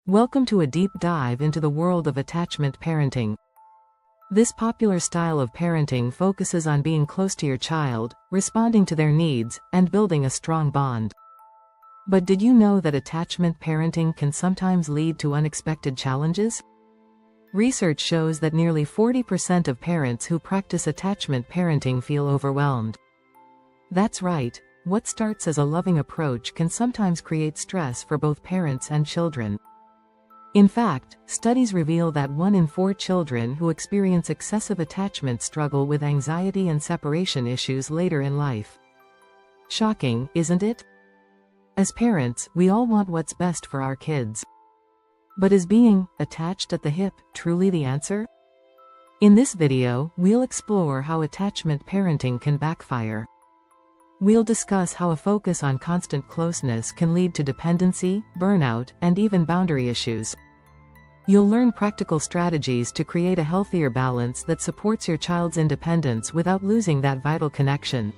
Welcome to a deep dive into the world of attachment parenting. This popular style of parenting focuses on being close to your child, responding to their needs, and building a strong bond. But did you know that attachment parenting can sometimes lead to unexpected challenges? Research shows that nearly 40% of parents who practice attachment parenting feel overwhelmed. That's right, what starts as a loving approach can sometimes create stress for both parents and children. In fact, studies reveal that 1 in 4 children who experience excessive attachment struggle with anxiety and separation issues later in life. Shocking, isn't it? As parents, we all want what's best for our kids. But is being attached at the hip truly the answer? In this video, we'll explore how attachment parenting can backfire. We'll discuss how a focus on constant closeness can lead to dependency, burnout, and even boundary issues. You'll learn practical strategies to create a healthier balance that supports your child's independence without losing that vital connection.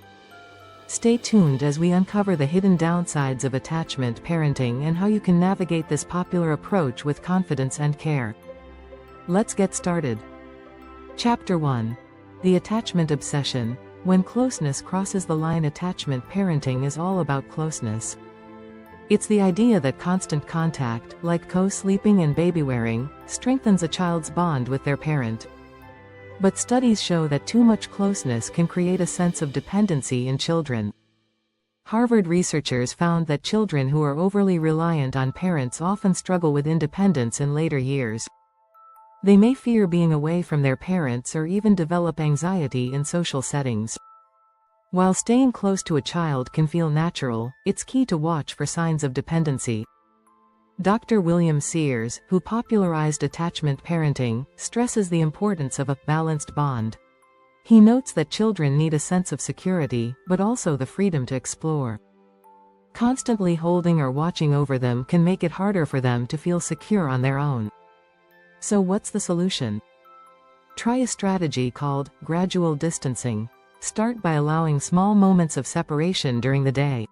Stay tuned as we uncover the hidden downsides of attachment parenting and how you can navigate this popular approach with confidence and care. Let's get started. Chapter 1. The Attachment Obsession. When closeness crosses the line, attachment parenting is all about closeness. It's the idea that constant contact, like co-sleeping and baby-wearing, strengthens a child's bond with their parent. But studies show that too much closeness can create a sense of dependency in children. Harvard researchers found that children who are overly reliant on parents often struggle with independence in later years. They may fear being away from their parents or even develop anxiety in social settings. While staying close to a child can feel natural, it's key to watch for signs of dependency. Dr. William Sears, who popularized attachment parenting, stresses the importance of a balanced bond. He notes that children need a sense of security, but also the freedom to explore. Constantly holding or watching over them can make it harder for them to feel secure on their own. So what's the solution? Try a strategy called gradual distancing. Start by allowing small moments of separation during the day.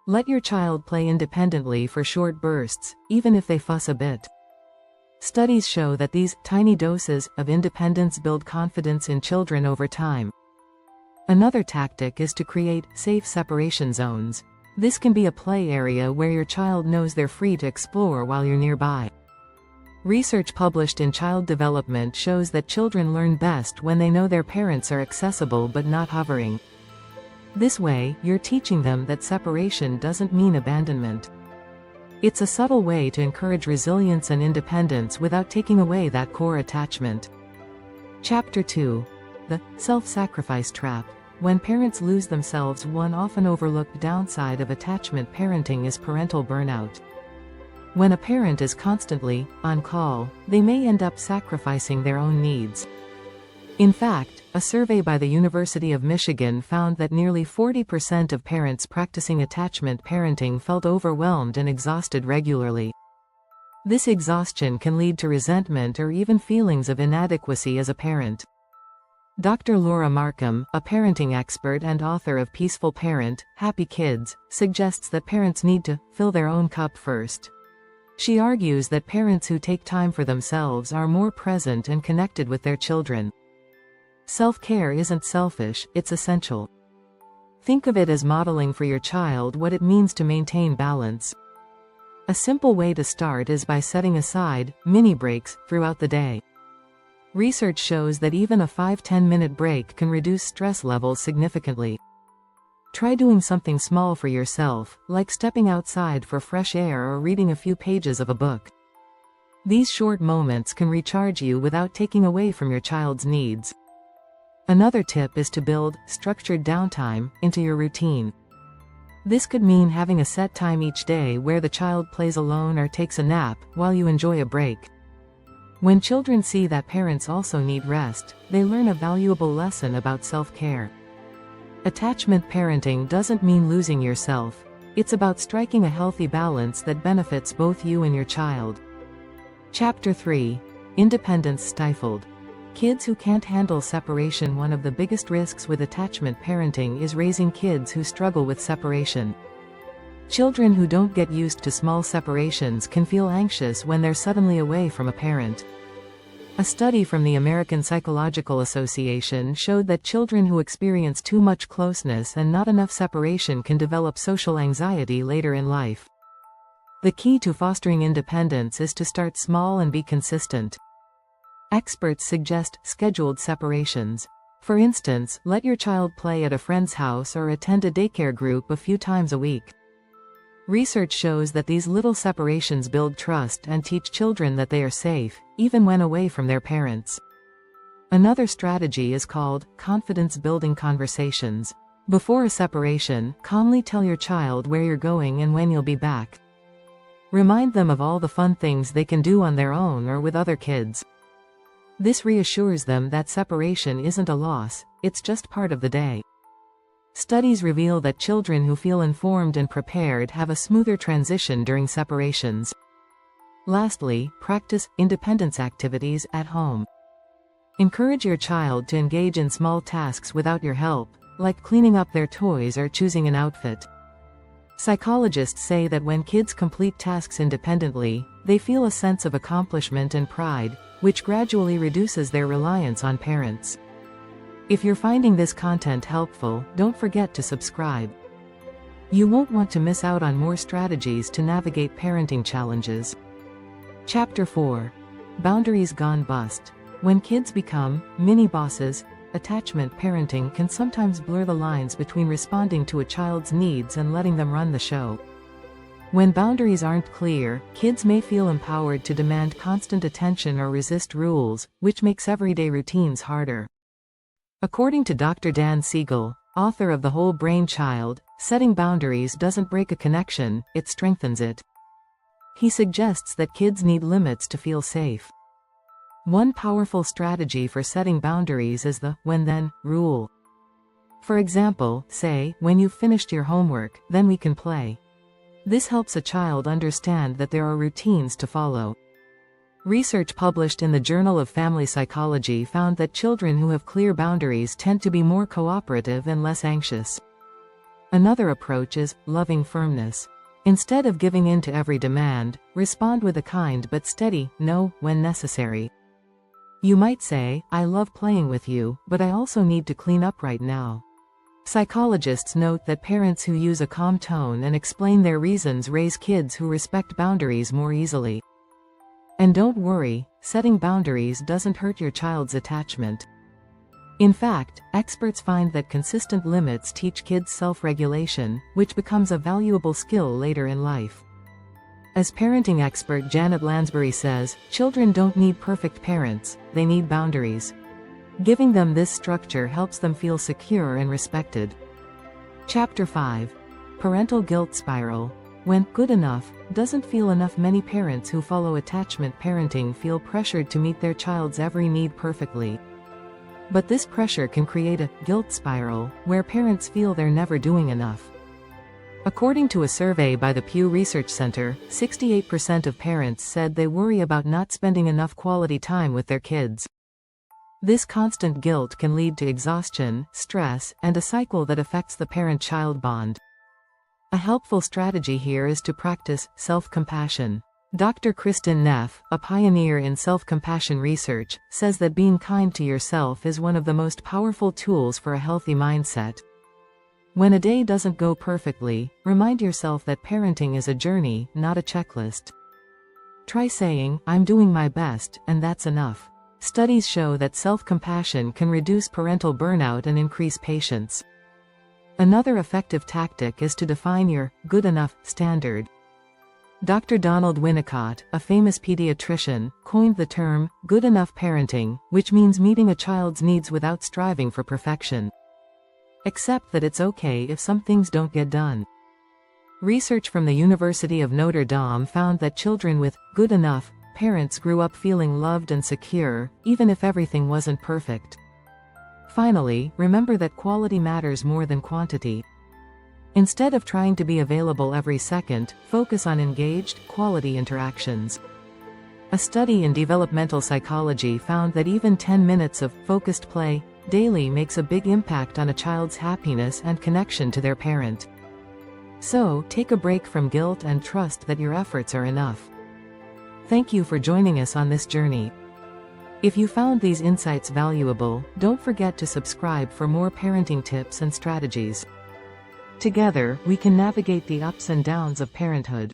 Let your child play independently for short bursts, even if they fuss a bit. Studies show that these tiny doses of independence build confidence in children over time. Another tactic is to create safe separation zones. This can be a play area where your child knows they're free to explore while you're nearby. Research published in Child Development shows that children learn best when they know their parents are accessible but not hovering. This way, you're teaching them that separation doesn't mean abandonment. It's a subtle way to encourage resilience and independence without taking away that core attachment. Chapter 2. The self-sacrifice trap. When parents lose themselves, one often overlooked downside of attachment parenting is parental burnout. When a parent is constantly on call, they may end up sacrificing their own needs. In fact, a survey by the University of Michigan found that nearly 40% of parents practicing attachment parenting felt overwhelmed and exhausted regularly. This exhaustion can lead to resentment or even feelings of inadequacy as a parent. Dr. Laura Markham, a parenting expert and author of Peaceful Parent, Happy Kids, suggests that parents need to fill their own cup first. She argues that parents who take time for themselves are more present and connected with their children. Self-care isn't selfish, it's essential. Think of it as modeling for your child what it means to maintain balance. A simple way to start is by setting aside mini breaks throughout the day. Research shows that even a 5-10-minute break can reduce stress levels significantly. Try doing something small for yourself, like stepping outside for fresh air or reading a few pages of a book. These short moments can recharge you without taking away from your child's needs. Another tip is to build structured downtime into your routine. This could mean having a set time each day where the child plays alone or takes a nap while you enjoy a break. When children see that parents also need rest, they learn a valuable lesson about self-care. Attachment parenting doesn't mean losing yourself. It's about striking a healthy balance that benefits both you and your child. Chapter 3. Independence stifled. Kids who can't handle separation. One of the biggest risks with attachment parenting is raising kids who struggle with separation. Children who don't get used to small separations can feel anxious when they're suddenly away from a parent. A study from the American Psychological Association showed that children who experience too much closeness and not enough separation can develop social anxiety later in life. The key to fostering independence is to start small and be consistent. Experts suggest scheduled separations. For instance, let your child play at a friend's house or attend a daycare group a few times a week. Research shows that these little separations build trust and teach children that they are safe, even when away from their parents. Another strategy is called confidence-building conversations. Before a separation, calmly tell your child where you're going and when you'll be back. Remind them of all the fun things they can do on their own or with other kids. This reassures them that separation isn't a loss, it's just part of the day. Studies reveal that children who feel informed and prepared have a smoother transition during separations. Lastly, practice independence activities at home. Encourage your child to engage in small tasks without your help, like cleaning up their toys or choosing an outfit. Psychologists say that when kids complete tasks independently, they feel a sense of accomplishment and pride, which gradually reduces their reliance on parents. If you're finding this content helpful, don't forget to subscribe. You won't want to miss out on more strategies to navigate parenting challenges. Chapter 4. Boundaries Gone Bust. When kids become mini-bosses, attachment parenting can sometimes blur the lines between responding to a child's needs and letting them run the show. When boundaries aren't clear, kids may feel empowered to demand constant attention or resist rules, which makes everyday routines harder. According to Dr. Dan Siegel, author of The Whole Brain Child, setting boundaries doesn't break a connection, it strengthens it. He suggests that kids need limits to feel safe. One powerful strategy for setting boundaries is the when-then rule. For example, say, when you've finished your homework, then we can play. This helps a child understand that there are routines to follow. Research published in the Journal of Family Psychology found that children who have clear boundaries tend to be more cooperative and less anxious. Another approach is loving firmness. Instead of giving in to every demand, respond with a kind but steady no when necessary. You might say, I love playing with you, but I also need to clean up right now. Psychologists note that parents who use a calm tone and explain their reasons raise kids who respect boundaries more easily. And don't worry, setting boundaries doesn't hurt your child's attachment. In fact, experts find that consistent limits teach kids self-regulation, which becomes a valuable skill later in life. As parenting expert Janet Lansbury says, children don't need perfect parents, they need boundaries. Giving them this structure helps them feel secure and respected. Chapter 5. Parental Guilt Spiral. When good enough doesn't feel enough, many parents who follow attachment parenting feel pressured to meet their child's every need perfectly. But this pressure can create a guilt spiral, where parents feel they're never doing enough. According to a survey by the Pew Research Center, 68% of parents said they worry about not spending enough quality time with their kids. This constant guilt can lead to exhaustion, stress, and a cycle that affects the parent-child bond. A helpful strategy here is to practice self-compassion. Dr. Kristen Neff, a pioneer in self-compassion research, says that being kind to yourself is one of the most powerful tools for a healthy mindset. When a day doesn't go perfectly, remind yourself that parenting is a journey, not a checklist. Try saying, I'm doing my best, and that's enough. Studies show that self-compassion can reduce parental burnout and increase patience. Another effective tactic is to define your good enough standard. Dr. Donald Winnicott, a famous pediatrician, coined the term good enough parenting, which means meeting a child's needs without striving for perfection. Accept that it's okay if some things don't get done. Research from the University of Notre Dame found that children with good enough parents grew up feeling loved and secure, even if everything wasn't perfect. Finally, remember that quality matters more than quantity. Instead of trying to be available every second, focus on engaged, quality interactions. A study in developmental psychology found that even 10 minutes of focused play daily makes a big impact on a child's happiness and connection to their parent. So, take a break from guilt and trust that your efforts are enough. Thank you for joining us on this journey. If you found these insights valuable, don't forget to subscribe for more parenting tips and strategies. Together, we can navigate the ups and downs of parenthood.